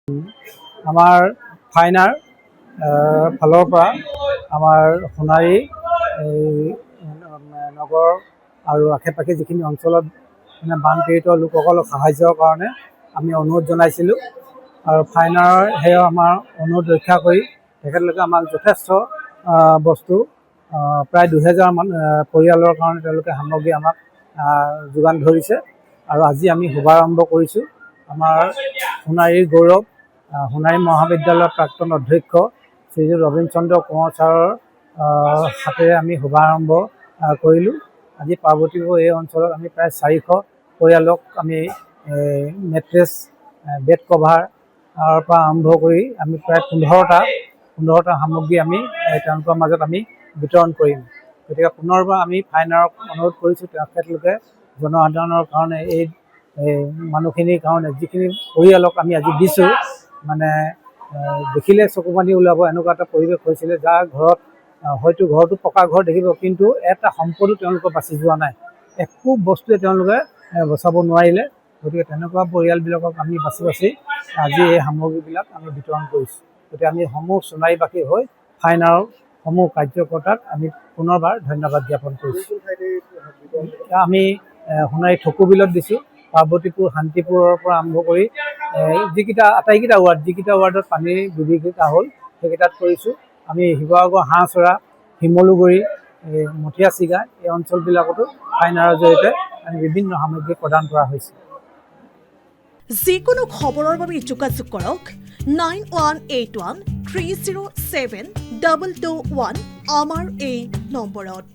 আমাৰ ফাইনাৰ ফালৰ পৰা আমাৰ সোণাৰী নগৰ আৰু আশে-পাশে যিখিনি অঞ্চলত মানে বানপীড়িত লোকসকলক সাহায্যৰ কাৰণে আমি অনুৰোধ জনাইছিলোঁ আৰু ফাইনাৰ সেয়া আমাৰ অনুৰোধ ৰক্ষা কৰি তেখেতলোকে আমাক যথেষ্ট বস্তু প্ৰায় 2000 মান পৰিয়ালৰ কাৰণে তেওঁলোকে সামগ্ৰী আমাক যোগান ধৰিছে আৰু আজি আমি শুভাৰম্ভ কৰিছোঁ। আমাৰ সোণাৰীৰ গৌৰৱ সোণাৰী মহাবিদ্যালয়ৰ প্ৰাক্তন অধ্যক্ষ শ্ৰীযুত ৰবীন চন্দ্ৰ কোঁৱৰ ছাৰৰ হাতেৰে আমি শুভাৰম্ভ কৰিলোঁ। আজি পাৰ্বতীপুৰ এই অঞ্চলত আমি প্ৰায় 400 পৰিয়ালক আমি মেট্ৰেছ বেড কভাৰৰ পৰা আৰম্ভ কৰি আমি প্ৰায় 15টা সামগ্ৰী আমি তেওঁলোকৰ মাজত আমি বিতৰণ কৰিম। গতিকে পুনৰবাৰ আমি ফাইনাৰক অনুৰোধ কৰিছোঁ তেখেতলোকে জনসাধাৰণৰ কাৰণে এই মানুহখিনিৰ কাৰণে যিখিনি পৰিয়ালক আমি আজি দিছোঁ মানে দেখিলে চকুপানী ওলাব এনেকুৱা এটা পৰিৱেশ হৈছিলে যাৰ ঘৰত হয়তো ঘৰটো পকা ঘৰ দেখিব কিন্তু এটা সম্পদো তেওঁলোকৰ বাচি যোৱা নাই, একো বস্তুৱে তেওঁলোকে বচাব নোৱাৰিলে। গতিকে তেনেকুৱা পৰিয়ালবিলাকক আমি বাছি আজি এই সামগ্ৰীবিলাক আমি বিতৰণ কৰিছোঁ। গতিকে আমি সমূহ সোণাৰীবাসী হৈ ফাইনাৰৰ সমূহ কাৰ্যকৰ্তাক আমি পুনৰবাৰ ধন্যবাদ জ্ঞাপন কৰিছোঁ। আমি সোণাৰী থকুবিলত দিছোঁ, পাৰ্বতীপুৰ শান্তিপুৰৰ পৰা আৰম্ভ কৰি আটাইকেইটা ৱাৰ্ডত পানীৰ বিভীষিকা হ'ল সেইকেইটাত কৰিছোঁ। আমি শিৱসাগৰ হাঁহচৰা শিমলুগুৰি মঠীয়া চিগা এই অঞ্চলবিলাকতো ফাইনাৰৰ জৰিয়তে আমি বিভিন্ন সামগ্ৰী প্ৰদান কৰা হৈছে। যিকোনো খবৰৰ বাবে যোগাযোগ কৰক 9181 307 221 আমাৰ এই নম্বৰত।